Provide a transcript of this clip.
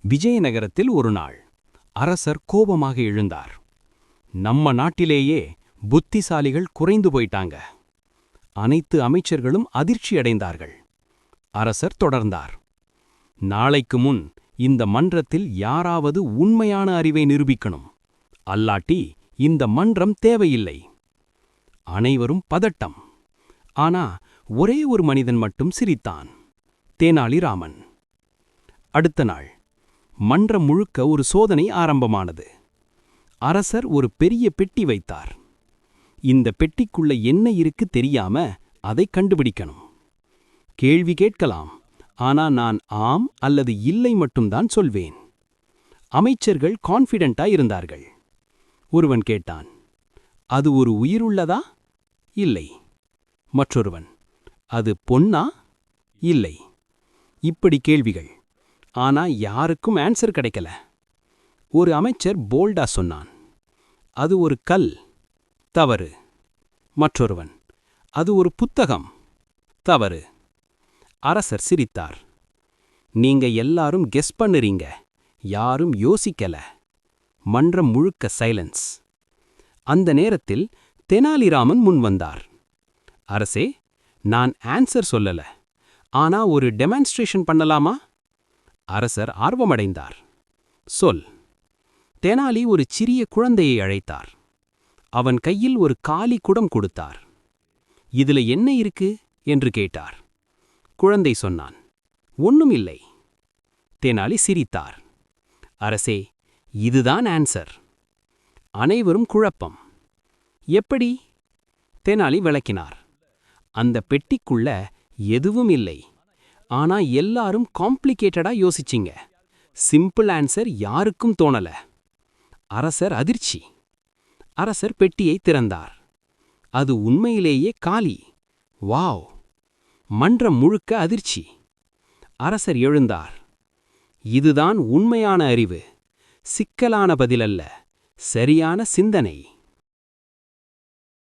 விஜயநகரத்தில் ஒரு நாள் அரசர் கோபமாக எழுந்தார். நம்ம நாட்டிலேயே புத்திசாலிகள் குறைந்து போயிட்டாங்க. அனைத்து அமைச்சர்களும் அதிர்ச்சியடைந்தார்கள். அரசர் தொடர்ந்தார். நாளைக்கு முன் இந்த மன்றத்தில் யாராவது உண்மையான அறிவை நிரூபிக்கணும். அல்லாட்டி இந்த மன்றம் தேவையில்லை. அனைவரும் பதட்டம். ஆனா ஒரே ஒரு மனிதன் மட்டும் சிரித்தான். தெனாலிராமன். அடுத்த நாள் மன்றம் முழுக்க ஒரு சோதனை ஆரம்பமானது. அரசர் ஒரு பெரிய பெட்டி வைத்தார். இந்த பெட்டிக்குள்ள என்ன இருக்கு தெரியாம அதை கண்டுபிடிக்கணும். கேள்வி கேட்கலாம், ஆனா நான் ஆம் அல்லது இல்லை மட்டும்தான் சொல்வேன். அமைச்சர்கள் கான்ஃபிடென்ட்டா இருந்தார்கள். ஒருவன் கேட்டான், அது ஒரு உயிருள்ளதா? இல்லை. மற்றொருவன், அது பொன்னா? இல்லை. இப்படி கேள்விகள். ஆனா யாருக்கும் ஆன்சர் கிடைக்கல. ஒரு அமைச்சர் போல்டா சொன்னான், அது ஒரு கல். தவறு. மற்றொருவன், அது ஒரு புத்தகம். தவறு. அரசர் சிரித்தார். நீங்க எல்லாரும் கெஸ் பண்ணுறீங்க, யாரும் யோசிக்கல. மன்றம் முழுக்க சைலன்ஸ். அந்த நேரத்தில் தெனாலிராமன் முன்வந்தார். அரசே, நான் ஆன்சர் சொல்லல, ஆனா ஒரு டெமான்ஸ்ட்ரேஷன் பண்ணலாமா? அரசர் ஆர்வமடைந்தார். சொல். தெனாலி ஒரு சிறிய குழந்தையை அழைத்தார். அவன் கையில் ஒரு காலி குடம் கொடுத்தார். இதுல என்ன இருக்கு என்று கேட்டார். குழந்தை சொன்னான், ஒண்ணும் இல்லை. தெனாலி சிரித்தார். அரசே, இதுதான் ஆன்சர். அனைவரும் குழப்பம். எப்படி? தெனாலி விளக்கினார். அந்த பெட்டிக்குள்ள எதுவும் இல்லை. ஆனா எல்லாரும் காம்ப்ளிகேட்டடா யோசிச்சிங்க. சிம்பிள் ஆன்சர் யாருக்கும் தோணல. அரசர் அதிர்ச்சி. அரசர் பெட்டியை திறந்தார். அது உண்மையிலேயே காலி. வாவ்! மன்றம் முழுக்க அதிர்ச்சி. அரசர் எழுந்தார். இதுதான் உண்மையான அறிவு. சிக்கலான பதிலல்ல, சரியான சிந்தனை.